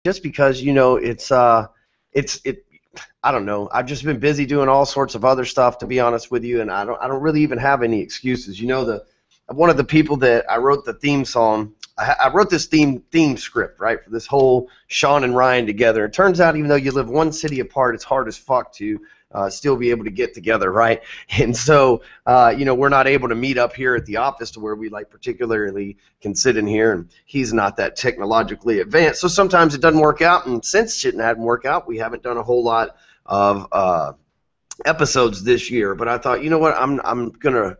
just because, I don't know. I've just been busy doing all sorts of other stuff, to be honest with you, and I don't really even have any excuses. One of the people that I wrote the theme song, I wrote this theme script, right, for this whole Sean and Ryan together. It turns out, even though you live one city apart, it's hard as fuck to still be able to get together, right? And so, we're not able to meet up here at the office to where we particularly can sit in here, and he's not that technologically advanced. So sometimes it doesn't work out, and since shit hadn't worked out, we haven't done a whole lot of episodes this year. But I thought, you know what, I'm gonna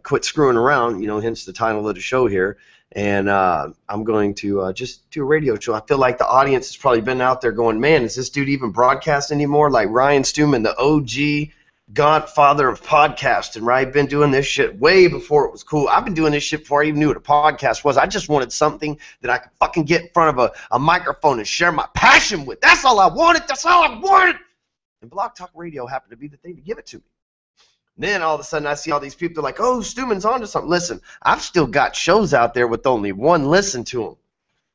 quit screwing around, hence the title of the show here, and I'm going to just do a radio show. I feel like the audience has probably been out there going, man, is this dude even broadcast anymore? Like Ryan Stewman, the OG godfather of podcasting, right? Been doing this shit way before it was cool. I've been doing this shit before I even knew what a podcast was. I just wanted something that I could fucking get in front of a microphone and share my passion with. That's all I wanted. That's all I wanted. And Blog Talk Radio happened to be the thing to give it to me. Then all of a sudden I see all these people, they're like, oh, Stewman's onto something. Listen, I've still got shows out there with only one listen to them,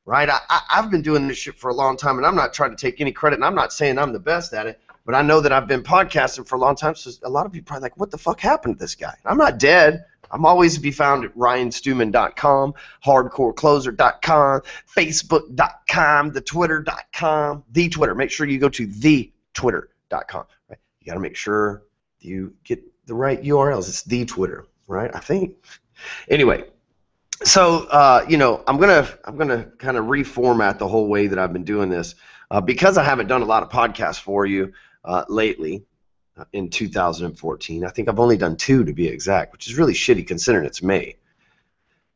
right? I've been doing this shit for a long time, and I'm not trying to take any credit, and I'm not saying I'm the best at it, but I know that I've been podcasting for a long time, so a lot of people are probably like, what the fuck happened to this guy? I'm not dead. I'm always to be found at ryanstewman.com, hardcorecloser.com, facebook.com, thetwitter.com, the Twitter. Make sure you go to thetwitter.com, right? You got to make sure you get the right URLs. It's the Twitter, right? I think. Anyway, so I'm gonna kind of reformat the whole way that I've been doing this because I haven't done a lot of podcasts for you lately in 2014. I think I've only done 2 to be exact, which is really shitty considering it's May.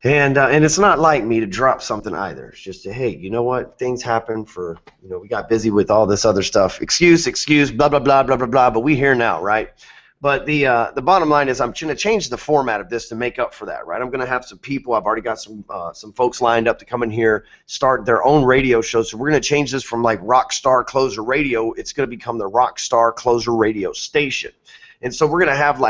And it's not like me to drop something either. It's just hey, you know what? Things happen for we got busy with all this other stuff. Excuse, blah blah blah blah blah blah. But we here now, right? But the bottom line is I'm going to change the format of this to make up for that, right? I'm going to have some people. I've already got some folks lined up to come in here, start their own radio show. So we're going to change this from like Rockstar Closer Radio. It's going to become the Rockstar Closer Radio Station. And so we're going to have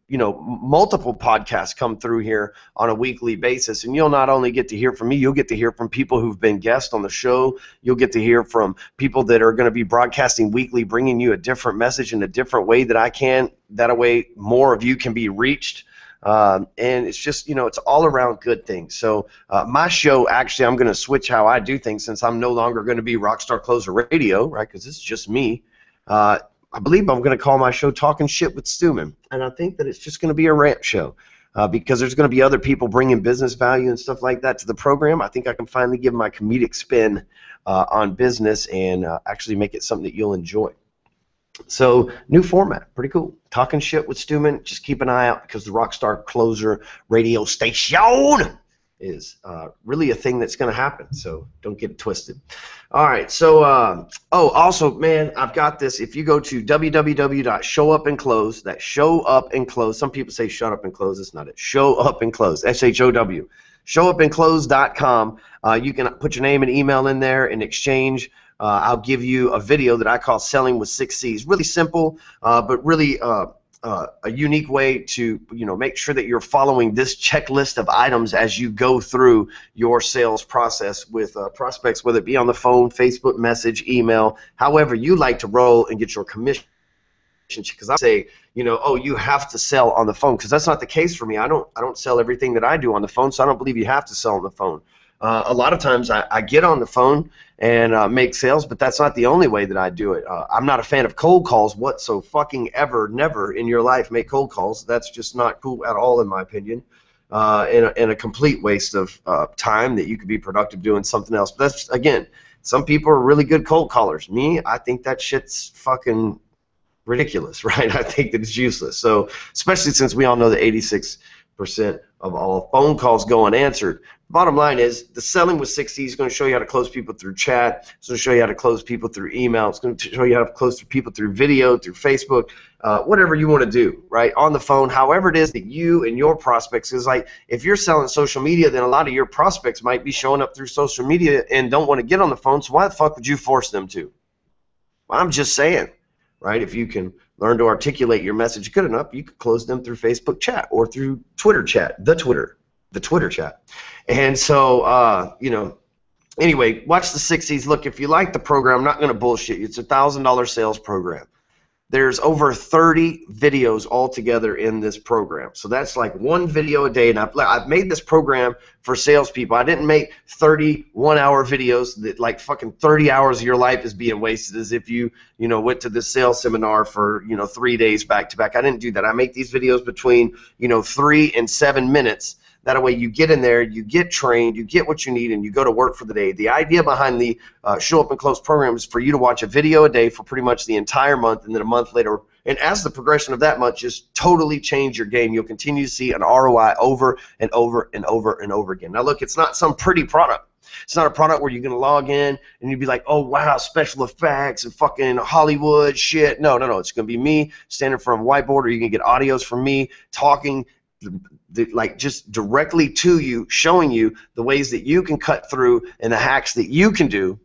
multiple podcasts come through here on a weekly basis, and you'll not only get to hear from me, you'll get to hear from people who've been guests on the show. You'll get to hear from people that are going to be broadcasting weekly, bringing you a different message in a different way that I can. That way more of you can be reached. And it's just, it's all around good things. So my show, actually, I'm going to switch how I do things since I'm no longer going to be Rockstar Closer Radio, right, because this is just me. I believe I'm going to call my show Talking Shit with Stewman, and I think that it's just going to be a rant show because there's going to be other people bringing business value and stuff like that to the program. I think I can finally give my comedic spin on business and actually make it something that you'll enjoy. So new format, pretty cool. Talking Shit with Stewman. Just keep an eye out because the Rockstar Closer Radio Station is really a thing that's going to happen, so don't get it twisted. All right, so also, man, I've got this. If you go to www.showupandclose, that's show up and close. Some people say shut up and close. It's not it. Show up and close. SHOW. Showupandclose.com. You can put your name and email in there in exchange. I'll give you a video that I call Selling with 6 C's. Really simple, but really a unique way to make sure that you're following this checklist of items as you go through your sales process with prospects, whether it be on the phone, Facebook message, email, however you like to roll and get your commission. Because I say, oh, you have to sell on the phone, because that's not the case for me. I don't sell everything that I do on the phone, so I don't believe you have to sell on the phone. A lot of times I get on the phone and make sales, but that's not the only way that I do it. I'm not a fan of cold calls whatsoever. Never in your life make cold calls. That's just not cool at all, in my opinion, and a complete waste of time that you could be productive doing something else. But that's, again, some people are really good cold callers. Me, I think that shit's fucking ridiculous, right? I think that it's useless. So especially since we all know that 86% of all phone calls go unanswered. Bottom line is the Selling with 6 C's is going to show you how to close people through chat. It's going to show you how to close people through email. It's going to show you how to close people through video, through Facebook, whatever you want to do, right, on the phone, however it is that you and your prospects, is like if you're selling social media, then a lot of your prospects might be showing up through social media and don't want to get on the phone, so why the fuck would you force them to? Well, I'm just saying, right, if you can learn to articulate your message good enough, you could close them through Facebook chat or through Twitter chat, the Twitter chat. And so, Anyway, watch the 60s. Look, if you like the program, I'm not going to bullshit you. It's a $1,000 sales program. There's over 30 videos altogether in this program. So that's like one video a day. And I've made this program for salespeople. I didn't make 30 one-hour videos that like fucking 30 hours of your life is being wasted as if you went to this sales seminar for, 3 days back to back. I didn't do that. I make these videos between, 3 and 7 minutes. That way you get in there, you get trained, you get what you need, and you go to work for the day. The idea behind the Show Up and Close program is for you to watch a video a day for pretty much the entire month, and then a month later, and as the progression of that month, just totally change your game. You'll continue to see an ROI over and over and over and over again. Now look, it's not some pretty product. It's not a product where you're going to log in and you'd be like, oh, wow, special effects and fucking Hollywood shit. No. It's going to be me standing in front of a whiteboard, or you can get audios from me talking like just directly to you, showing you the ways that you can cut through and the hacks that you can do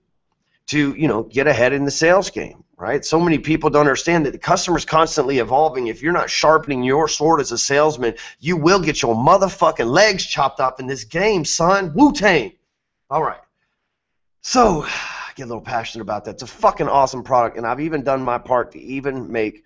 to, get ahead in the sales game, right? So many people don't understand that the customer's constantly evolving. If you're not sharpening your sword as a salesman, you will get your motherfucking legs chopped off in this game, son. Wu-Tang. All right. So I get a little passionate about that. It's a fucking awesome product, and I've even done my part to even make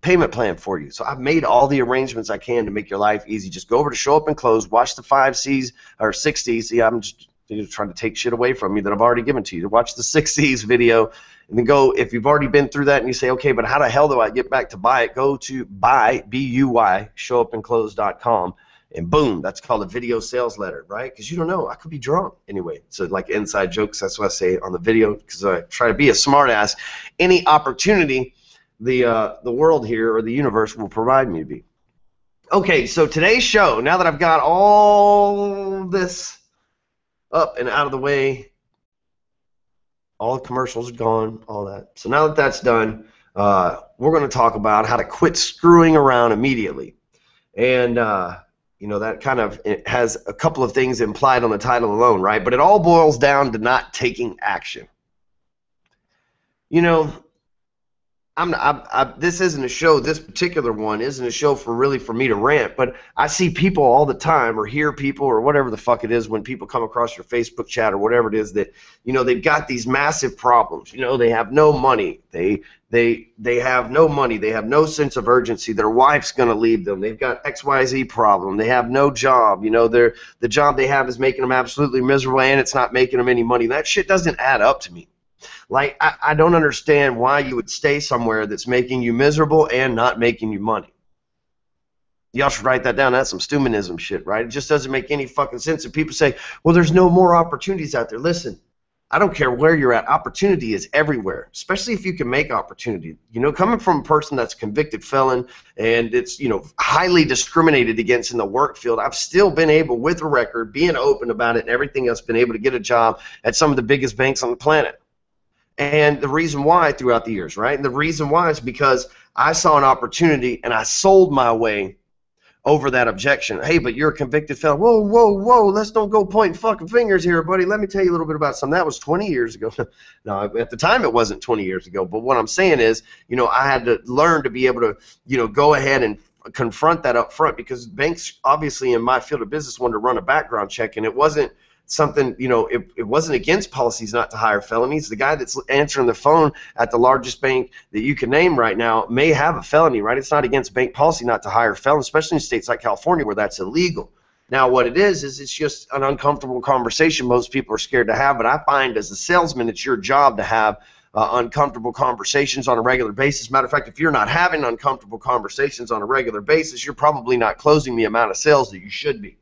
payment plan for you. So I've made all the arrangements I can to make your life easy. Just go over to Show Up and Close, watch the 5 C's or 6 C's. See, I'm just trying to take shit away from you that I've already given to you. Watch the 6 C's video, and then go, if you've already been through that and you say, okay, but how the hell do I get back to buy it? Go to buy, B-U-Y, showupandclose.com, and boom, that's called a video sales letter, right? Because you don't know, I could be drunk. Anyway, so like inside jokes, that's what I say on the video, because I try to be a smart ass. Any opportunity the world here or the universe will provide me to be. Okay, so today's show, now that I've got all this up and out of the way, all the commercials are gone, all that. So now that that's done, we're going to talk about how to quit screwing around immediately. And, that kind of it has a couple of things implied on the title alone, right? But it all boils down to not taking action. This isn't a show, this particular one isn't a show for me to rant, but I see people all the time, or hear people, or whatever the fuck it is, when people come across your Facebook chat or whatever it is, that they've got these massive problems. They have no money, they have no money, they have no sense of urgency, their wife's going to leave them, they've got XYZ problem, they have no job, the job they have is making them absolutely miserable, and it's not making them any money. That shit doesn't add up to me. Like, I don't understand why you would stay somewhere that's making you miserable and not making you money. Y'all should write that down. That's some Stewmanism shit, right? It just doesn't make any fucking sense. And people say, well, there's no more opportunities out there. Listen, I don't care where you're at. Opportunity is everywhere, especially if you can make opportunity. Coming from a person that's a convicted felon and it's, highly discriminated against in the work field, I've still been able, with a record, being open about it and everything else, been able to get a job at some of the biggest banks on the planet. And the reason why throughout the years, right? And the reason why is because I saw an opportunity and I sold my way over that objection. Hey, but you're a convicted felon. Whoa, let's don't go pointing fucking fingers here, buddy. Let me tell you a little bit about something. That was 20 years ago. No, at the time it wasn't 20 years ago. But what I'm saying is, I had to learn to be able to, go ahead and confront that up front, because banks, obviously, in my field of business, wanted to run a background check, and it wasn't something, it wasn't against policies not to hire felonies. The guy that's answering the phone at the largest bank that you can name right now may have a felony, right? It's not against bank policy not to hire felons, especially in states like California where that's illegal. Now, what it is it's just an uncomfortable conversation most people are scared to have, but I find as a salesman, it's your job to have uncomfortable conversations on a regular basis. Matter of fact, if you're not having uncomfortable conversations on a regular basis, you're probably not closing the amount of sales that you should be.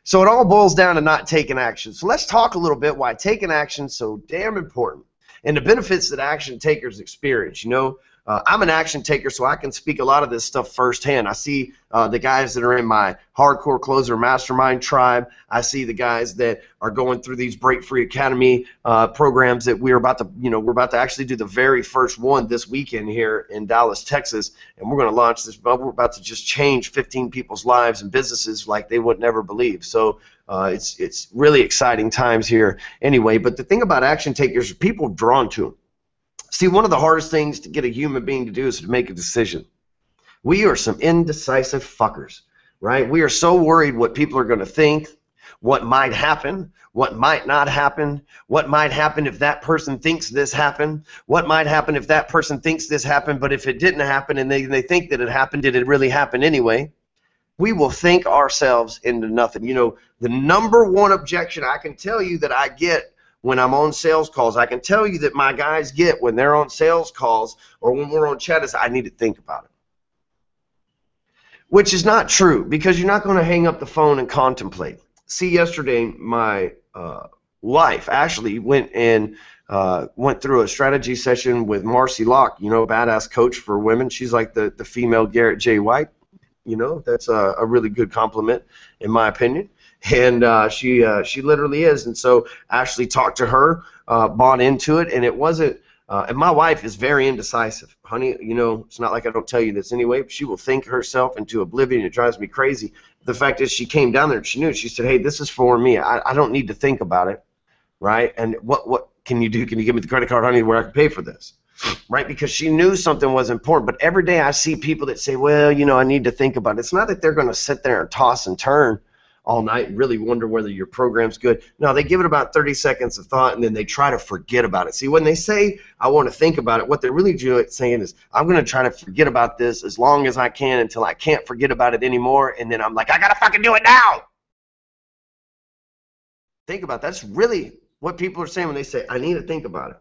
So it all boils down to not taking action. So let's talk a little bit why taking action is so damn important and the benefits that action takers experience. I'm an action taker, so I can speak a lot of this stuff firsthand. I see the guys that are in my hardcore closer mastermind tribe. I see the guys that are going through these Break Free Academy programs that we're about to actually do the very first one this weekend here in Dallas, Texas, and we're going to launch this. We're about to just change 15 people's lives and businesses like they would never believe. So it's really exciting times here anyway. But the thing about action takers, people are drawn to them. See, one of the hardest things to get a human being to do is to make a decision. We are some indecisive fuckers, right? We are so worried what people are going to think. what might happen, what might not happen, what might happen if that person thinks this happened, what might happen if that person thinks this happened, but if it didn't happen and they think that it happened, did it really happen anyway? We will think ourselves into nothing. You know, the number one objection I can tell you that I get when I'm on sales calls, I can tell you that my guys get when they're on sales calls or when we're on chat is, I need to think about it. Which is not true, because you're not going to hang up the phone and contemplate. See, yesterday my wife Ashley went through a strategy session with Marcy Locke, you know, badass coach for women. She's like the female Garrett J. White. You know, that's a really good compliment in my opinion. And she literally is. And so Ashley talked to her, bought into it, and it wasn't. And my wife is very indecisive, honey. You know, it's not like I don't tell you this anyway. But she will think herself into oblivion. It drives me crazy. The fact is, she came down there and she knew. She said, "Hey, this is for me. I don't need to think about it, right? And what can you do? Can you give me the credit card, honey, where I can pay for this?" Right? Because she knew something was important. But every day I see people that say, "Well, you know, I need to think about it." It's not that they're going to sit there and toss and turn all night and really wonder whether your program's good. No, they give it about 30 seconds of thought and then they try to forget about it. See, when they say, "I want to think about it," what they're really saying is, "I'm going to try to forget about this as long as I can until I can't forget about it anymore, and then I'm like, I got to fucking do it now." Think about it. That's really what people are saying when they say, "I need to think about it."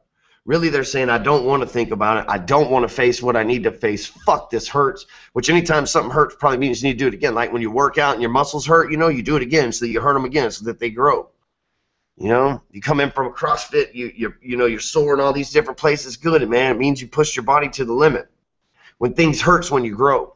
Really, they're saying, "I don't want to think about it. I don't want to face what I need to face. Fuck, this hurts." Which anytime something hurts probably means you need to do it again. Like when you work out and your muscles hurt, you know, you do it again so that you hurt them again so that they grow. You know, you come in from a CrossFit, you know, you're sore in all these different places. Good, man. It means you push your body to the limit. When things hurts, when you grow.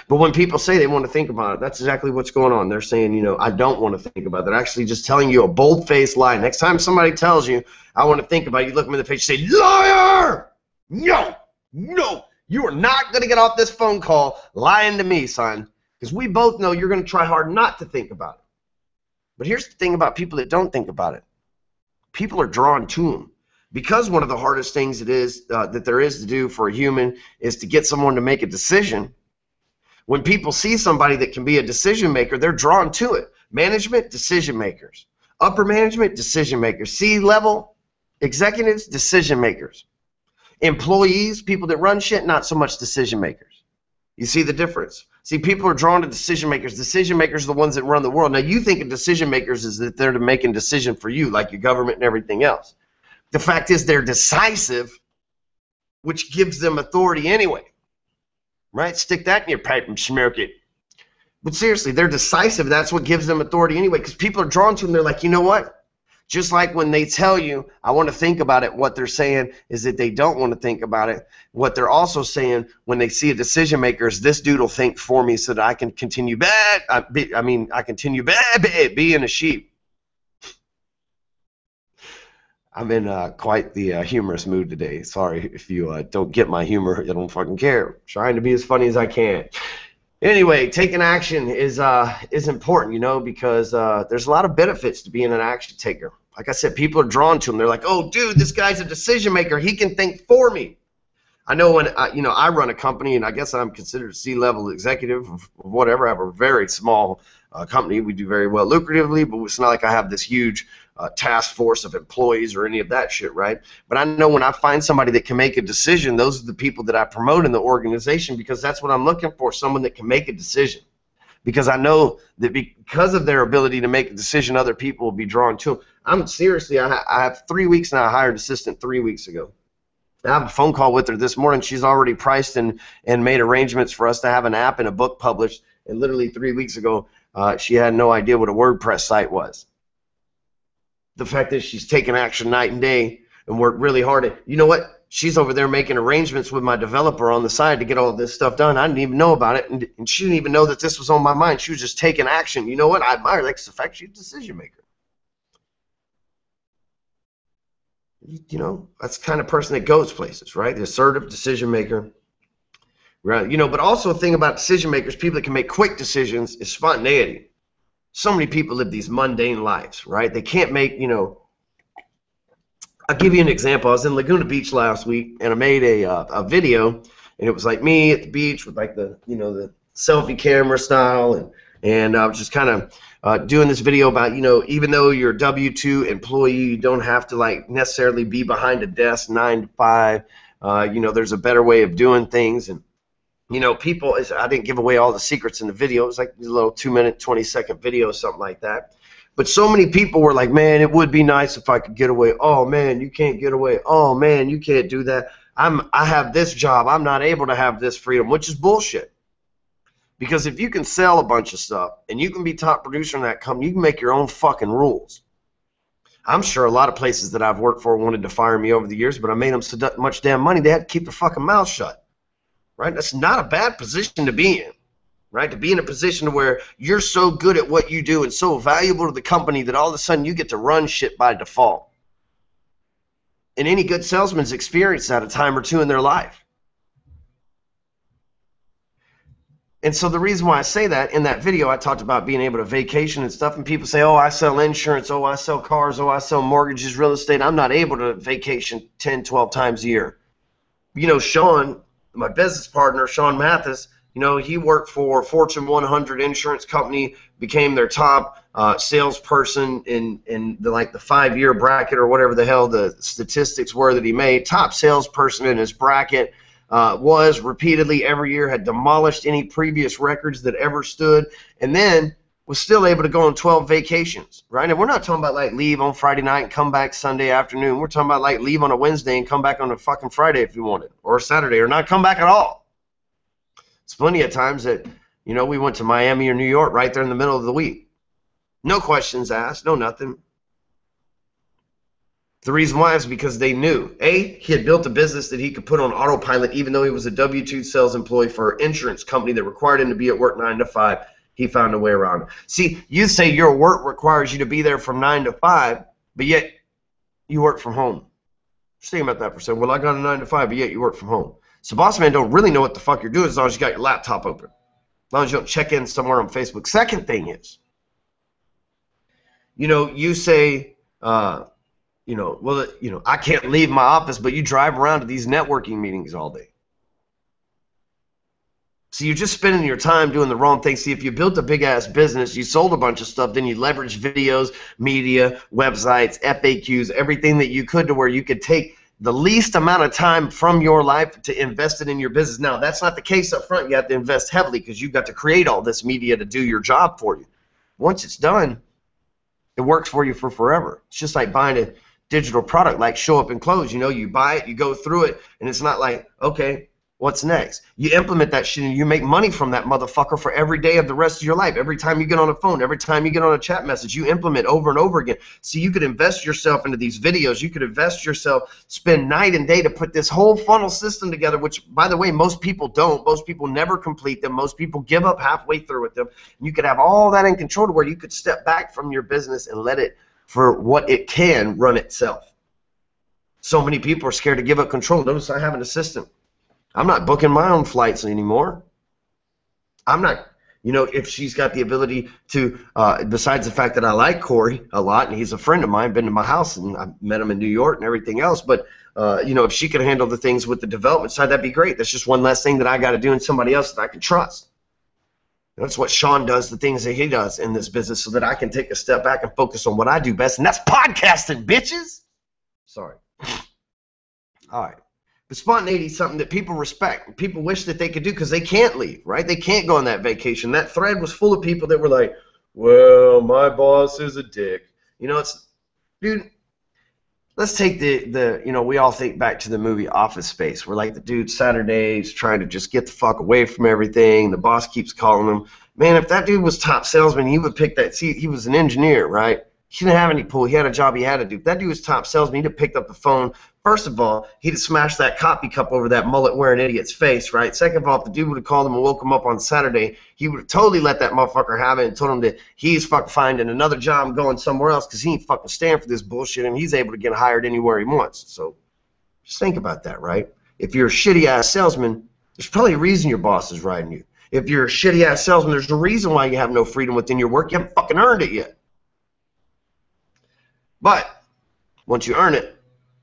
But when people say they want to think about it, that's exactly what's going on. They're saying, you know, "I don't want to think about it." They're actually just telling you a bold-faced lie. Next time somebody tells you, "I want to think about it," you look them in the face and say, "Liar! No, no, you are not going to get off this phone call lying to me, son, because we both know you're going to try hard not to think about it." But here's the thing about people that don't think about it. People are drawn to them. Because one of the hardest things it is that there is to do for a human is to get someone to make a decision. When people see somebody that can be a decision maker, they're drawn to it. Management, decision makers. Upper management, decision makers. C-level executives, decision makers. Employees, people that run shit, not so much decision makers. You see the difference? See, people are drawn to decision makers. Decision makers are the ones that run the world. Now, you think of decision makers as that they're making decision for you, like your government and everything else. The fact is they're decisive, which gives them authority anyway. Right? Stick that in your pipe and smoke it. But seriously, they're decisive. That's what gives them authority anyway, because people are drawn to them. They're like, you know what? Just like when they tell you, "I want to think about it," what they're saying is that they don't want to think about it. What they're also saying when they see a decision maker is, "This dude will think for me so that I can continue being a sheep." I'm in quite the humorous mood today. Sorry if you don't get my humor. I don't fucking care. I'm trying to be as funny as I can. Anyway, taking action is important, you know, because there's a lot of benefits to being an action taker. Like I said, people are drawn to them. They're like, "Oh, dude, this guy's a decision maker. He can think for me." I know when I run a company, and I guess I'm considered a C-level executive of whatever. I have a very small company. We do very well lucratively, but it's not like I have this huge task force of employees or any of that shit, right? But I know when I find somebody that can make a decision, those are the people that I promote in the organization, because that's what I'm looking for, someone that can make a decision. Because I know that because of their ability to make a decision, other people will be drawn to them. I have 3 weeks now. I hired an assistant 3 weeks ago. I have a phone call with her this morning. She's already priced and made arrangements for us to have an app and a book published. And literally 3 weeks ago, she had no idea what a WordPress site was. The fact is, she's taken action night and day and worked really hard. You know what? She's over there making arrangements with my developer on the side to get all this stuff done. I didn't even know about it, and she didn't even know that this was on my mind. She was just taking action. You know what? I admire that, because the fact she's a decision maker. You know, that's the kind of person that goes places, right? The assertive decision maker. Right? You know, but also a thing about decision makers, people that can make quick decisions, is spontaneity. So many people live these mundane lives, right? They can't make, you know, I'll give you an example. I was in Laguna Beach last week, and I made a video, and it was like me at the beach with like the, you know, the selfie camera style, and And I was just kind of doing this video about, you know, even though you're a W-2 employee, you don't have to like necessarily be behind a desk 9 to 5. You know, there's a better way of doing things. And, you know, people, I didn't give away all the secrets in the video. It was like a little 2-minute, 20-second video, something like that. But so many people were like, man, it would be nice if I could get away. Oh, man, you can't get away. Oh, man, you can't do that. I have this job. I'm not able to have this freedom, which is bullshit. Because if you can sell a bunch of stuff and you can be top producer in that company, you can make your own fucking rules. I'm sure a lot of places that I've worked for wanted to fire me over the years, but I made them so much damn money they had to keep their fucking mouth shut. Right? That's not a bad position to be in. Right? To be in a position where you're so good at what you do and so valuable to the company that all of a sudden you get to run shit by default. And any good salesman's experienced that a time or two in their life. And so the reason why I say that, in that video I talked about being able to vacation and stuff, and people say, oh, I sell insurance, oh, I sell cars, oh, I sell mortgages, real estate. I'm not able to vacation 10, 12 times a year. You know, Sean, my business partner, Sean Mathis, you know, he worked for Fortune 100 insurance company, became their top salesperson in the 5-year bracket or whatever the hell the statistics were that he made. Top salesperson in his bracket, was repeatedly every year, had demolished any previous records that ever stood, and then was still able to go on 12 vacations, right? And we're not talking about like leave on Friday night and come back Sunday afternoon. We're talking about like leave on a Wednesday and come back on a fucking Friday if you wanted, or a Saturday, or not come back at all. It's plenty of times that, you know, we went to Miami or New York right there in the middle of the week. No questions asked, no nothing. The reason why is because they knew, A, he had built a business that he could put on autopilot even though he was a W-2 sales employee for an insurance company that required him to be at work 9 to 5. He found a way around it. See, you say your work requires you to be there from 9 to 5, but yet you work from home. Just think about that for a second. Well, I got a 9 to 5, but yet you work from home. So boss man don't really know what the fuck you're doing as long as you got your laptop open. As long as you don't check in somewhere on Facebook. Second thing is, you know, you say, you know, well, you know, I can't leave my office, but you drive around to these networking meetings all day. So you're just spending your time doing the wrong thing. See, if you built a big-ass business, you sold a bunch of stuff, then you leveraged videos, media, websites, FAQs, everything that you could to where you could take the least amount of time from your life to invest it in your business. Now, that's not the case up front. You have to invest heavily because you've got to create all this media to do your job for you. Once it's done, it works for you for forever. It's just like buying a digital product like Show Up and Close. You know, you buy it, you go through it, and it's not like, okay, what's next? You implement that shit and you make money from that motherfucker for every day of the rest of your life. Every time you get on a phone, every time you get on a chat message, you implement over and over again. So you could invest yourself into these videos. You could invest yourself, spend night and day to put this whole funnel system together, which, by the way, most people don't. Most people never complete them. Most people give up halfway through with them. And you could have all that in control to where you could step back from your business and let it, for what it can, run itself. So many people are scared to give up control. Notice I have an assistant. I'm not booking my own flights anymore. I'm not, you know, if she's got the ability to, besides the fact that I like Corey a lot, and he's a friend of mine, been to my house, and I met him in New York and everything else, but, you know, if she can handle the things with the development side, that'd be great. That's just one less thing that I got to do and somebody else that I can trust. That's what Sean does, the things that he does in this business, so that I can take a step back and focus on what I do best, and that's podcasting, bitches. Sorry. All right. But spontaneity is something that people respect. People wish that they could do because they can't leave, right? They can't go on that vacation. That thread was full of people that were like, well, my boss is a dick. You know, it's, dude, let's take the you know, we all think back to the movie Office Space, where like the dude Saturday's trying to just get the fuck away from everything. The boss keeps calling him. Man, if that dude was top salesman, he would pick that. See, he was an engineer, right? He didn't have any pull. He had a job he had to do. If that dude was top salesman, he'd have picked up the phone. First of all, he'd have smashed that coffee cup over that mullet-wearing idiot's face, right? Second of all, if the dude would have called him and woke him up on Saturday, he would have totally let that motherfucker have it and told him that he's fucking finding another job going somewhere else because he ain't fucking stand for this bullshit and he's able to get hired anywhere he wants. So just think about that, right? If you're a shitty-ass salesman, there's probably a reason your boss is riding you. If you're a shitty-ass salesman, there's a reason why you have no freedom within your work. You haven't fucking earned it yet. But once you earn it,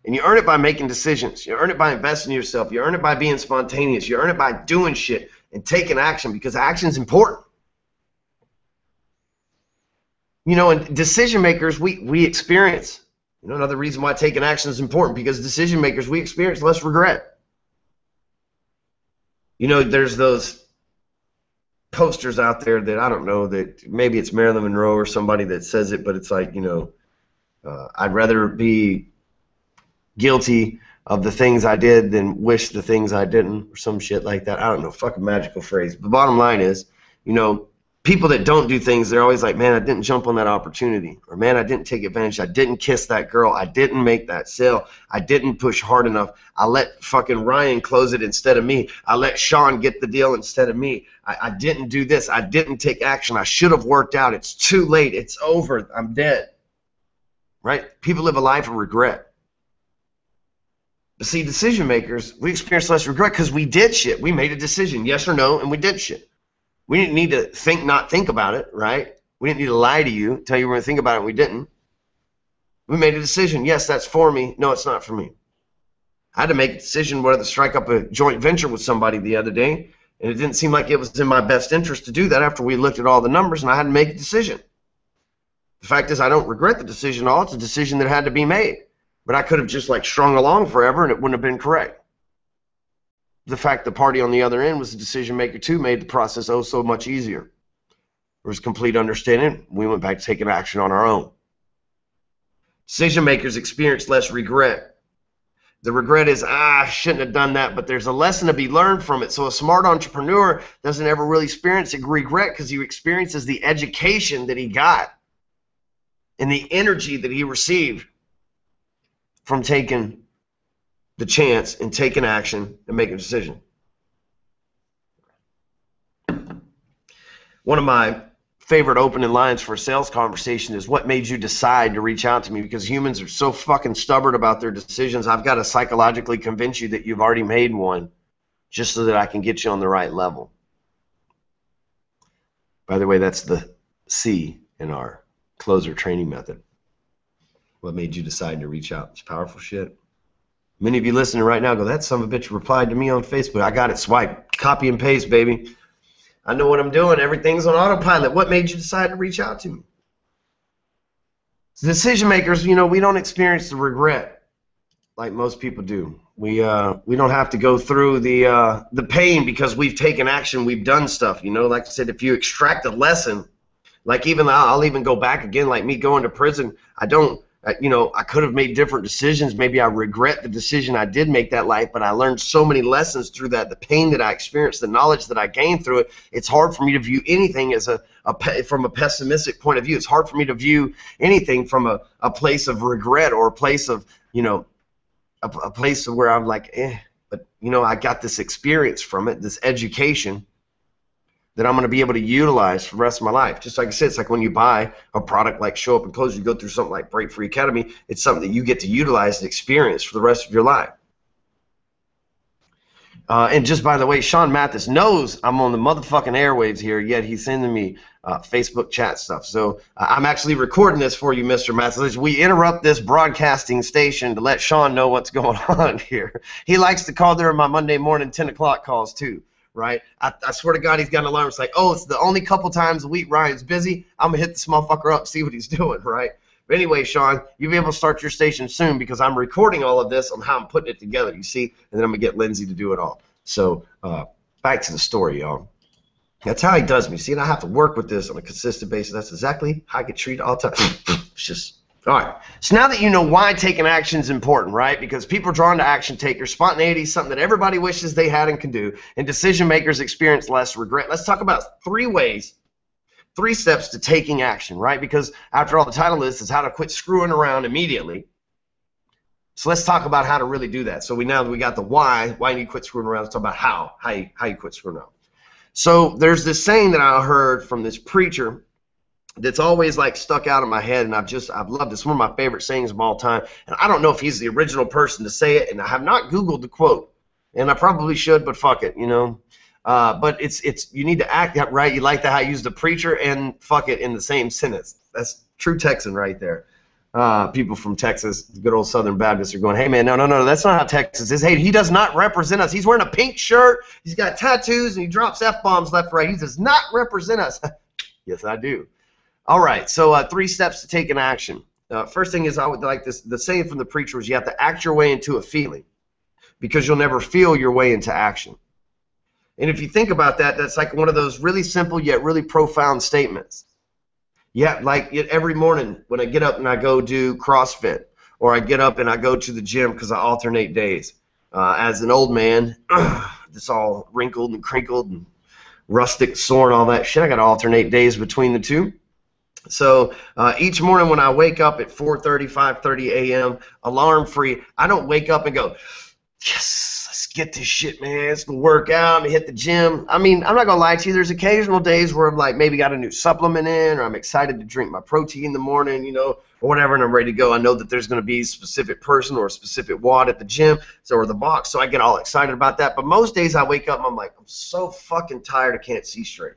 and you earn it by making decisions, you earn it by investing in yourself, you earn it by being spontaneous, you earn it by doing shit and taking action, because action's important. You know, and decision makers, we experience, you know, another reason why taking action is important, because decision makers, we experience less regret. You know, there's those posters out there that, I don't know, that maybe it's Marilyn Monroe or somebody that says it, but it's like, you know, I'd rather be guilty of the things I did than wish the things I didn't, or some shit like that. I don't know, fucking magical phrase. But the bottom line is, you know, people that don't do things, they're always like, man, I didn't jump on that opportunity, or man, I didn't take advantage, I didn't kiss that girl, I didn't make that sale, I didn't push hard enough, I let fucking Ryan close it instead of me, I let Sean get the deal instead of me, I didn't do this, I didn't take action, I should have worked out, it's too late, it's over, I'm dead. Right? People live a life of regret. But see, decision makers, we experience less regret because we did shit. We made a decision, yes or no, and we did shit. We didn't need to not think about it, right? We didn't need to lie to you, tell you we're going to think about it, and we didn't. We made a decision. Yes, that's for me. No, it's not for me. I had to make a decision whether to strike up a joint venture with somebody the other day, and it didn't seem like it was in my best interest to do that after we looked at all the numbers, and I had to make a decision. The fact is, I don't regret the decision at all. It's a decision that had to be made. But I could have just like strung along forever, and it wouldn't have been correct. The fact the party on the other end was the decision maker too made the process oh so much easier. There was complete understanding. We went back to taking action on our own. Decision makers experience less regret. The regret is, I shouldn't have done that, but there's a lesson to be learned from it. So a smart entrepreneur doesn't ever really experience a regret because he experiences the education that he got and the energy that he received from taking the chance and taking action and making a decision. One of my favorite opening lines for a sales conversation is, what made you decide to reach out to me? Because humans are so fucking stubborn about their decisions. I've got to psychologically convince you that you've already made one just so that I can get you on the right level. By the way, that's the C in our closer training method. What made you decide to reach out? It's powerful shit. Many of you listening right now go, that son of a bitch replied to me on Facebook. I got it swiped. Copy and paste, baby. I know what I'm doing. Everything's on autopilot. What made you decide to reach out to me? Decision makers, you know, we don't experience the regret like most people do. We don't have to go through the pain because we've taken action. We've done stuff. You know, like I said, if you extract a lesson, like even I'll even go back again, like me going to prison. You know, I could have made different decisions. Maybe I regret the decision I did make that life, but I learned so many lessons through that. The pain that I experienced, the knowledge that I gained through it. It's hard for me to view anything as from a pessimistic point of view. It's hard for me to view anything from a place of regret or a place of, you know, a place where I'm like, but you know, I got this experience from it, this education that I'm going to be able to utilize for the rest of my life. Just like I said, it's like when you buy a product like Show Up and Close, you go through something like Break Free Academy, it's something that you get to utilize and experience for the rest of your life. And just by the way, Sean Mathis knows I'm on the motherfucking airwaves here, yet he's sending me Facebook chat stuff. So I'm actually recording this for you, Mr. Mathis. We interrupt this broadcasting station to let Sean know what's going on here. He likes to call during my Monday morning 10 o'clock calls too. Right? I swear to God, he's got an alarm. It's like, oh, it's the only couple times a week Ryan's busy. I'm going to hit this motherfucker up, see what he's doing, right? But anyway, Sean, you'll be able to start your station soon because I'm recording all of this on how I'm putting it together, you see? And then I'm going to get Lindsay to do it all. So back to the story, y'all. That's how he does me. See, and I have to work with this on a consistent basis. That's exactly how I get treated all the time. It's just... All right, so now that you know why taking action is important, right? Because people are drawn to action takers. Spontaneity is something that everybody wishes they had and can do, and decision makers experience less regret. Let's talk about 3 steps to taking action, right? Because after all, the title is how to quit screwing around immediately. So let's talk about how to really do that. So now that we got the why you need to quit screwing around, let's talk about how you quit screwing around. So there's this saying that I heard from this preacher that's always like stuck out in my head, and I've loved it. It's one of my favorite sayings of all time. And I don't know if he's the original person to say it, and I have not Googled the quote, and I probably should, but fuck it, you know. But it's you need to act that right. You like that how I use the preacher and fuck it in the same sentence. That's true Texan right there. People from Texas, good old Southern Baptists, are going, hey man, no, that's not how Texas is. Hey, he does not represent us. He's wearing a pink shirt, he's got tattoos, and he drops F-bombs left and right. He does not represent us. Yes, I do. All right, so 3 steps to taking action. First thing is, I would like this. The saying from the preacher was, you have to act your way into a feeling, because you'll never feel your way into action. And if you think about that, that's like one of those really simple yet really profound statements. Yeah, like every morning when I get up and I go do CrossFit, or I get up and I go to the gym because I alternate days. As an old man, it's all wrinkled and crinkled and rustic, sore and all that shit. I got to alternate days between the two. So each morning when I wake up at 4:30, 5:30 a.m., alarm free, I don't wake up and go, yes, let's get this shit, man. Let's go work out and hit the gym. I mean, I'm not going to lie to you. There's occasional days where I'm like maybe got a new supplement in, or I'm excited to drink my protein in the morning, you know, or whatever, and I'm ready to go. I know that there's going to be a specific person or a specific WOD at the gym or the box, so I get all excited about that. But most days I wake up and I'm like, I'm so fucking tired I can't see straight.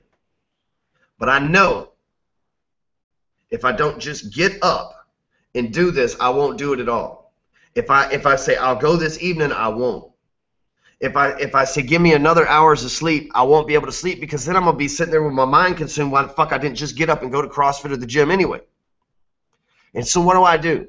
But I know if I don't just get up and do this, I won't do it at all. If I say I'll go this evening, I won't. If I say give me another hours of sleep, I won't be able to sleep, because then I'm going to be sitting there with my mind consumed. Why the fuck I didn't just get up and go to CrossFit or the gym anyway? And so what do?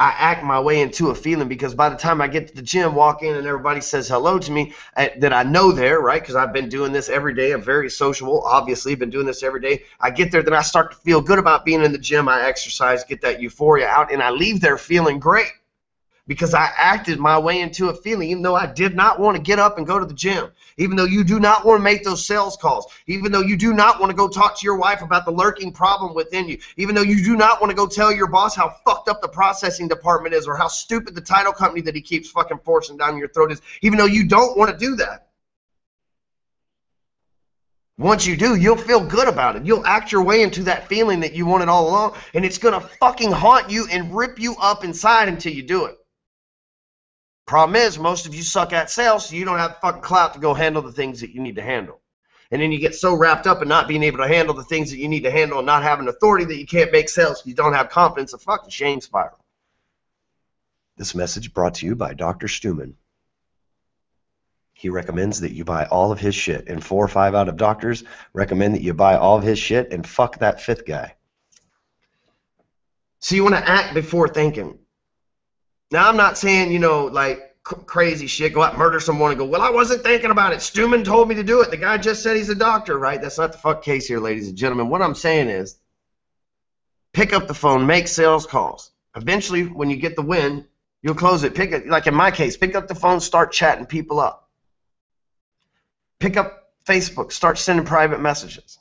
I act my way into a feeling, because by the time I get to the gym, walk in, and everybody says hello to me that I know there, right? Because I've been doing this every day. I'm very sociable, obviously. Been doing this every day. I get there, then I start to feel good about being in the gym. I exercise, get that euphoria out, and I leave there feeling great, because I acted my way into a feeling, even though I did not want to get up and go to the gym, even though you do not want to make those sales calls, even though you do not want to go talk to your wife about the lurking problem within you, even though you do not want to go tell your boss how fucked up the processing department is, or how stupid the title company that he keeps fucking forcing down your throat is, even though you don't want to do that. Once you do, you'll feel good about it. You'll act your way into that feeling that you wanted all along, and it's going to fucking haunt you and rip you up inside until you do it. Problem is, most of you suck at sales, so you don't have fucking clout to go handle the things that you need to handle. And then you get so wrapped up in not being able to handle the things that you need to handle and not having authority that you can't make sales. You don't have confidence. A fucking shame spiral. This message brought to you by Dr. Stewman. He recommends that you buy all of his shit, and 4 or 5 out of doctors recommend that you buy all of his shit and fuck that 5th guy. So you want to act before thinking. Now, I'm not saying, you know, like crazy shit, go out and murder someone and go, well, I wasn't thinking about it. Stewman told me to do it. The guy just said he's a doctor, right? That's not the fuck case here, ladies and gentlemen. What I'm saying is, pick up the phone, make sales calls. Eventually, when you get the win, you'll close it. Pick it, like in my case, pick up the phone, start chatting people up. Pick up Facebook, start sending private messages.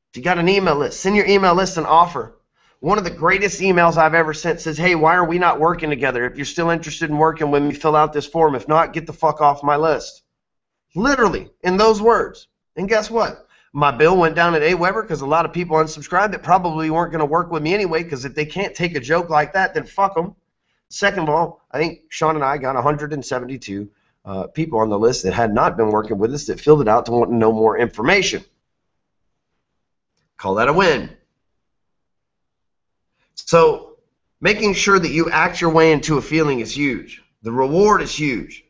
If you got an email list, send your email list an offer. One of the greatest emails I've ever sent says, hey, why are we not working together? If you're still interested in working with me, fill out this form. If not, get the fuck off my list. Literally, in those words. And guess what? My bill went down at AWeber because a lot of people unsubscribed that probably weren't going to work with me anyway, because if they can't take a joke like that, then fuck them. Second of all, I think Sean and I got 172 people on the list that had not been working with us that filled it out to want to know more information. Call that a win. So making sure that you act your way into a feeling is huge. The reward is huge.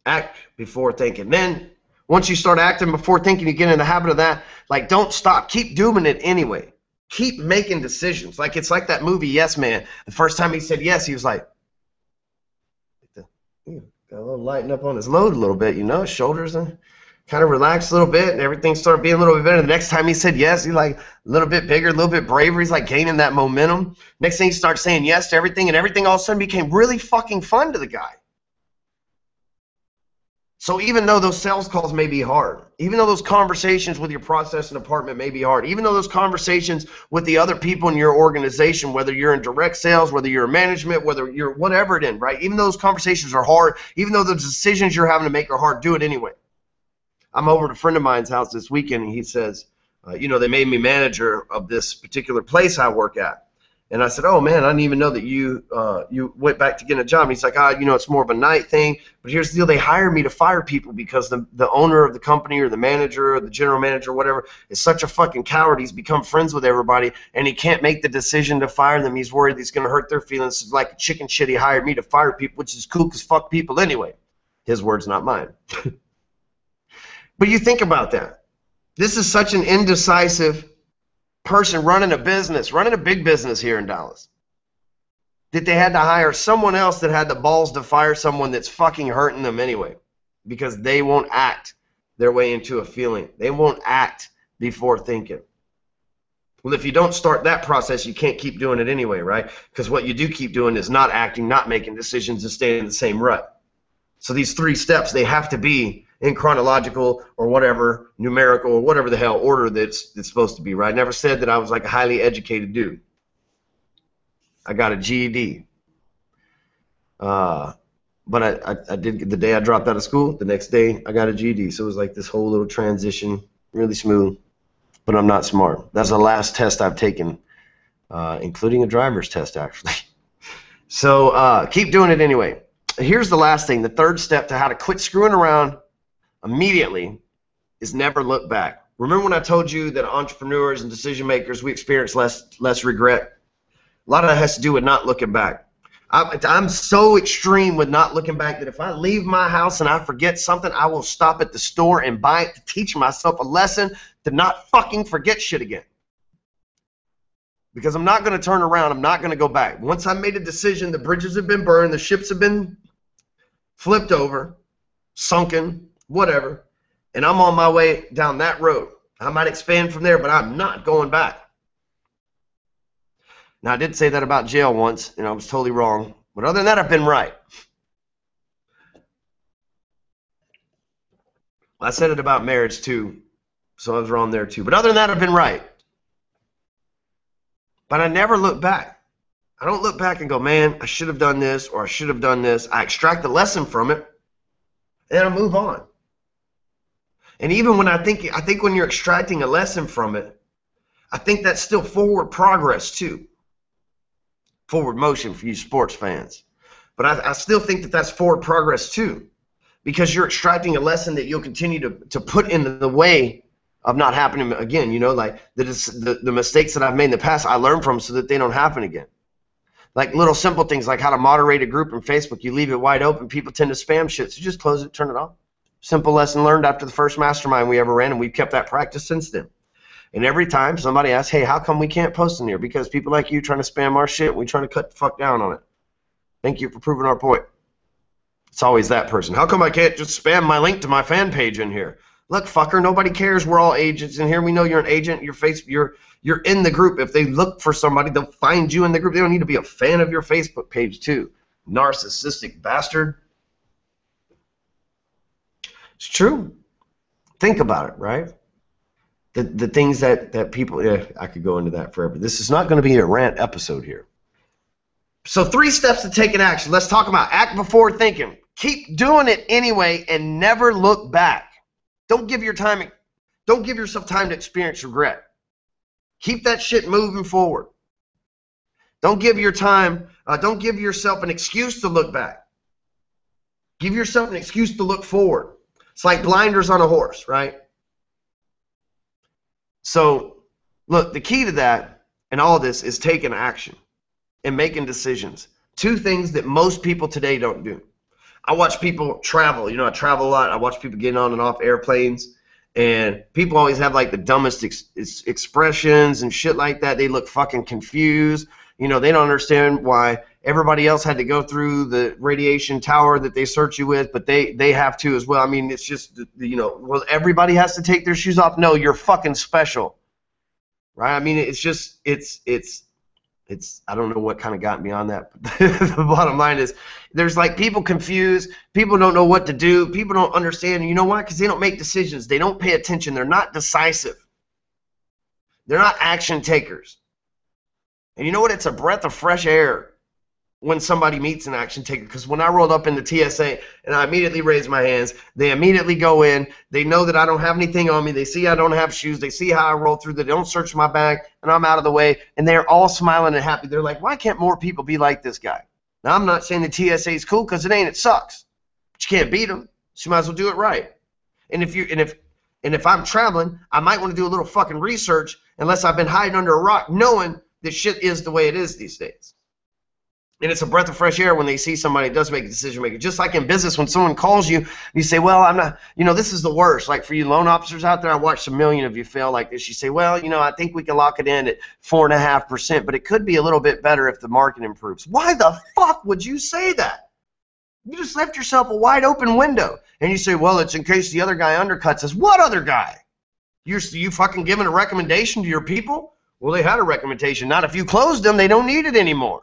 Act before thinking. Then once you start acting before thinking, you get in the habit of that. Like, don't stop. Keep doing it anyway. Keep making decisions. Like, it's like that movie Yes Man. The first time he said yes, he was like, got a little lighten up on his load a little bit, you know, shoulders and kind of relaxed a little bit, and everything started being a little bit better. The next time he said yes, he's like a little bit bigger, a little bit braver. He's like gaining that momentum. Next thing he starts saying yes to everything, and everything all of a sudden became really fucking fun to the guy. So even though those sales calls may be hard, even though those conversations with your processing department may be hard, even though those conversations with the other people in your organization, whether you're in direct sales, whether you're in management, whether you're whatever it is, right? Even though those conversations are hard, even though the decisions you're having to make are hard, do it anyway. I'm over at a friend of mine's house this weekend, and he says, you know, they made me manager of this particular place I work at. And I said, oh, man, I didn't even know that you went back to getting a job. And he's like, you know, it's more of a night thing. But here's the deal. They hired me to fire people because the owner of the company or the manager or the general manager or whatever is such a fucking coward. He's become friends with everybody, and he can't make the decision to fire them. He's worried he's going to hurt their feelings. It's like chicken shit. He hired me to fire people, which is cool because fuck people anyway. His words, not mine. But you think about that. This is such an indecisive person running a business, running a big business here in Dallas, that they had to hire someone else that had the balls to fire someone that's fucking hurting them anyway, because they won't act their way into a feeling. They won't act before thinking. Well, if you don't start that process, you can't keep doing it anyway, right? Because what you do keep doing is not acting, not making decisions, and staying in the same rut. So these 3 steps, they have to be in chronological or whatever, numerical or whatever the hell order that's supposed to be, right? I never said that I was like a highly educated dude. I got a GED. But I did, the day I dropped out of school, the next day I got a GED. So it was like this whole little transition, really smooth. But I'm not smart. That's the last test I've taken, including a driver's test, actually. So keep doing it anyway. Here's the last thing. The 3rd step to how to quit screwing around immediately is never look back. Remember when I told you that entrepreneurs and decision makers, we experience less regret? A lot of that has to do with not looking back. I'm so extreme with not looking back that if I leave my house and I forget something, I will stop at the store and buy it to teach myself a lesson to not fucking forget shit again. Because I'm not going to turn around. I'm not going to go back. Once I made a decision, the bridges have been burned, the ships have been flipped over, sunken, whatever, and I'm on my way down that road. I might expand from there, but I'm not going back. Now, I did say that about jail once, and I was totally wrong. But other than that, I've been right. I said it about marriage, too, so I was wrong there, too. But other than that, I've been right. But I never look back. I don't look back and go, man, I should have done this, or I should have done this. I extract the lesson from it, and I move on. And even when I think when you're extracting a lesson from it, I think that's still forward progress, too. Forward motion for you sports fans. But I still think that that's forward progress too, because you're extracting a lesson that you'll continue to put in the way of not happening again. You know, like the mistakes that I've made in the past, I learn from so that they don't happen again. Like little simple things like how to moderate a group in Facebook. You leave it wide open, people tend to spam shit, so just close it, turn it off. Simple lesson learned after the first mastermind we ever ran, and we've kept that practice since then. And every time somebody asks, hey, how come we can't post in here? Because people like you trying to spam our shit, we trying to cut the fuck down on it. Thank you for proving our point. It's always that person. How come I can't just spam my link to my fan page in here? Look, fucker, nobody cares. We're all agents in here. We know you're an agent. You're in the group. If they look for somebody, they'll find you in the group. They don't need to be a fan of your Facebook page, too. Narcissistic bastard. It's true. Think about it, right? The things that people, I could go into that forever. This is not going to be a rant episode here. So 3 steps to taking action. Let's talk about act before thinking. Keep doing it anyway and never look back. Don't give yourself time to experience regret. Keep that shit moving forward. Don't give yourself an excuse to look back. Give yourself an excuse to look forward. It's like blinders on a horse, right? So, look, the key to that and all of this is taking action and making decisions. 2 things that most people today don't do. I watch people travel. You know, I travel a lot. I watch people getting on and off airplanes, and people always have like the dumbest expressions and shit like that. They look fucking confused. You know, they don't understand why everybody else had to go through the radiation tower that they search you with, but they have to as well. I mean, it's just, you know, well, everybody has to take their shoes off. No, you're fucking special, right? I mean, it's just, it's I don't know what kind of got me on that, but the bottom line is there's like people confused, people don't know what to do, people don't understand. You know why? Because they don't make decisions. They don't pay attention. They're not decisive. They're not action takers. And you know what? It's a breath of fresh air when somebody meets an action taker, because when I rolled up in the TSA and I immediately raised my hands, they immediately go in. They know that I don't have anything on me. They see I don't have shoes. They see how I roll through. They don't search my bag, and I'm out of the way, and they're all smiling and happy. They're like, why can't more people be like this guy? Now, I'm not saying the TSA is cool, because it ain't. It sucks. But you can't beat them, so you might as well do it right. And if I'm traveling, I might want to do a little fucking research, unless I've been hiding under a rock knowing that shit is the way it is these days. And it's a breath of fresh air when they see somebody that does make a decision maker. Just like in business, when someone calls you, you say, well, I'm not, this is the worst. Like for you loan officers out there, I watched a million of you fail like this. You say, well, I think we can lock it in at 4.5%, but it could be a little bit better if the market improves. Why the fuck would you say that? You just left yourself a wide open window. And you say, well, it's in case the other guy undercuts us. What other guy? You fucking giving a recommendation to your people? Well, they had a recommendation. Not if you closed them, they don't need it anymore.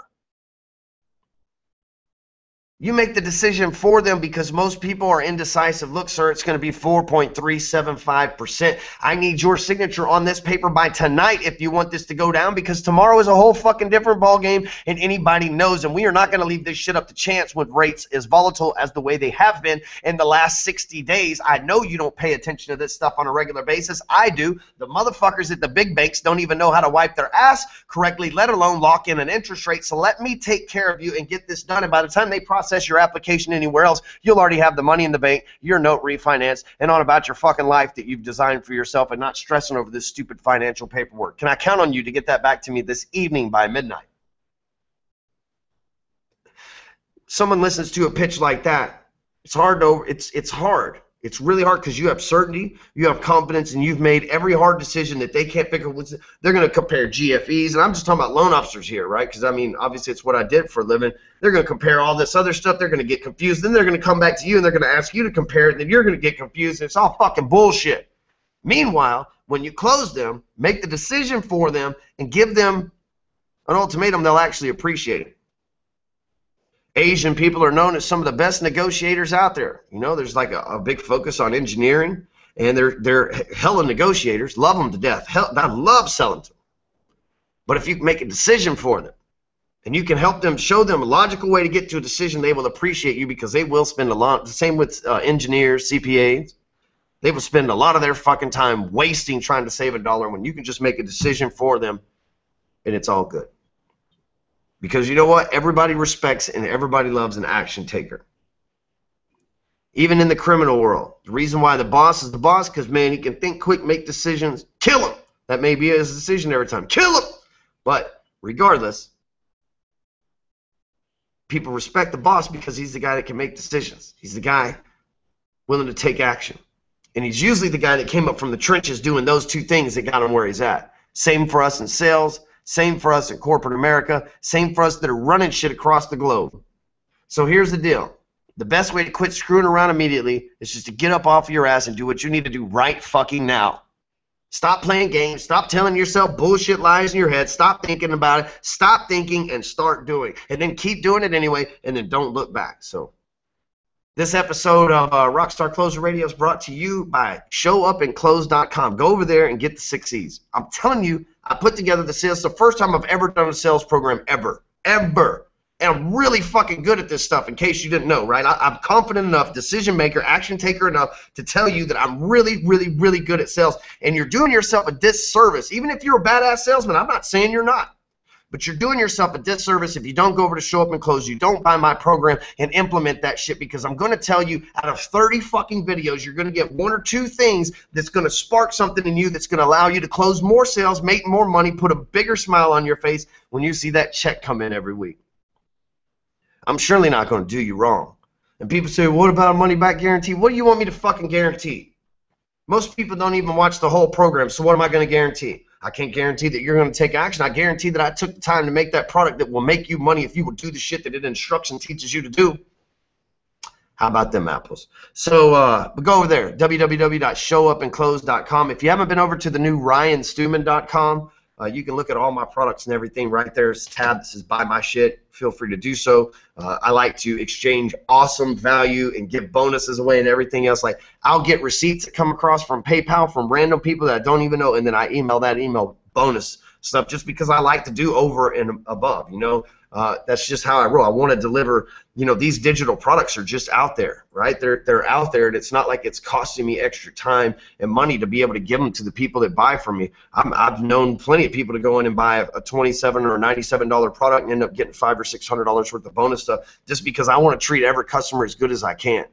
You make the decision for them because most people are indecisive. Look, sir, it's going to be 4.375%. I need your signature on this paper by tonight if you want this to go down, because tomorrow is a whole fucking different ball game, and anybody knows. And we are not going to leave this shit up to chance with rates as volatile as the way they have been in the last 60 days. I know you don't pay attention to this stuff on a regular basis. I do. The motherfuckers at the big banks don't even know how to wipe their ass correctly, let alone lock in an interest rate. So let me take care of you and get this done. And by the time they process your application anywhere else, you'll already have the money in the bank, your note refinanced, and on about your fucking life that you've designed for yourself, and not stressing over this stupid financial paperwork. Can I count on you to get that back to me this evening by midnight? Someone listens to a pitch like that, it's hard to it's hard. It's really hard because you have certainty, you have confidence, and you've made every hard decision that they can't figure out. They're going to compare GFEs, and I'm just talking about loan officers here, right? Because, I mean, obviously it's what I did for a living. They're going to compare all this other stuff. They're going to get confused. Then they're going to come back to you, and they're going to ask you to compare it, and then you're going to get confused, and it's all fucking bullshit. Meanwhile, when you close them, make the decision for them, and give them an ultimatum, they'll actually appreciate it. Asian people are known as some of the best negotiators out there. There's like a big focus on engineering, and they're hella negotiators. Love them to death. I love selling to them. But if you can make a decision for them, and you can help them, show them a logical way to get to a decision, they will appreciate you, because they will spend a lot. The same with engineers, CPAs. They will spend a lot of their fucking time wasting trying to save a dollar when you can just make a decision for them, and it's all good. Because you know what? Everybody respects and everybody loves an action taker. Even in the criminal world. The reason why the boss is the boss, because, man, he can think quick, make decisions, kill him. That may be his decision every time. Kill him! But regardless, people respect the boss because he's the guy that can make decisions. He's the guy willing to take action. And he's usually the guy that came up from the trenches doing those two things that got him where he's at. Same for us in sales. Same for us in corporate America. Same for us that are running shit across the globe. So here's the deal. The best way to quit screwing around immediately is just to get up off your ass and do what you need to do right fucking now. Stop playing games. Stop telling yourself bullshit lies in your head. Stop thinking about it. Stop thinking and start doing. And then keep doing it anyway, and then don't look back. So this episode of Rockstar Closer Radio is brought to you by showupandclose.com. Go over there and get the 6 E's. I'm telling you, I put together the sales. It's the first time I've ever done a sales program ever. And I'm really fucking good at this stuff, in case you didn't know, right? I'm confident enough, decision maker, action taker enough to tell you that I'm really, really, really good at sales. And you're doing yourself a disservice. Even if you're a badass salesman, I'm not saying you're not. But you're doing yourself a disservice if you don't go over to Show Up and Close. You don't buy my program and implement that shit, because I'm going to tell you, out of 30 fucking videos, you're going to get 1 or 2 things that's going to spark something in you that's going to allow you to close more sales, make more money, put a bigger smile on your face when you see that check come in every week. I'm surely not going to do you wrong. And people say, what about a money-back guarantee? What do you want me to fucking guarantee? Most people don't even watch the whole program, so what am I going to guarantee? I can't guarantee that you're going to take action. I guarantee that I took the time to make that product that will make you money if you will do the shit that it instruction teaches you to do. How about them apples? So go over there, www.showupandclose.com. If you haven't been over to the new ryanstewman.com, you can look at all my products and everything right there. It's a tab that says buy my shit. Feel free to do so. I like to exchange awesome value and give bonuses away and everything else. Like, I'll get receipts that come across from PayPal from random people that I don't even know, and then I email that email bonus stuff just because I like to do over and above, you know. That's just how I roll. I want to deliver, you know, these digital products are just out there, right? They're out there, and it's not like it's costing me extra time and money to be able to give them to the people that buy from me. I've known plenty of people to go in and buy a $27 or $97 product and end up getting $500 or $600 worth of bonus stuff just because I want to treat every customer as good as I can.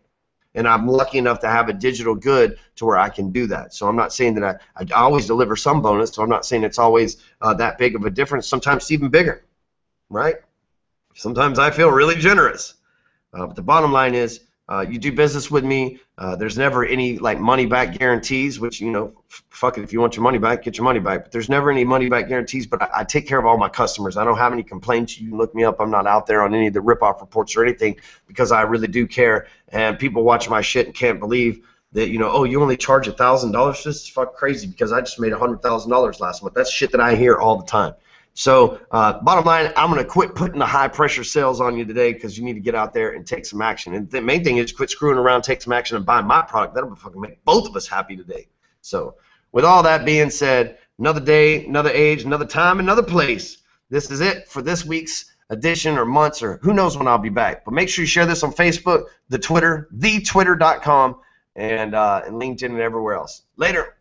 And I'm lucky enough to have a digital good to where I can do that. So I'm not saying that I always deliver some bonus, so I'm not saying it's always that big of a difference. Sometimes it's even bigger, right? Sometimes I feel really generous. But the bottom line is, you do business with me. There's never any like money back guarantees, which, you know, fuck it, if you want your money back, get your money back. But there's never any money back guarantees. But I take care of all my customers. I don't have any complaints. You can look me up. I'm not out there on any of the rip-off reports or anything, because I really do care. And people watch my shit and can't believe that, you know, oh, you only charge $1,000. This is fuck crazy because I just made $100,000 last month. That's shit that I hear all the time. So bottom line, I'm going to quit putting the high pressure sales on you today, because you need to get out there and take some action. And the main thing is quit screwing around, take some action, and buy my product. That'll fucking make both of us happy today. So with all that being said, another day, another age, another time, another place. This is it for this week's edition, or months, or who knows when I'll be back. But make sure you share this on Facebook, the Twitter, thetwitter.com, and LinkedIn and everywhere else. Later.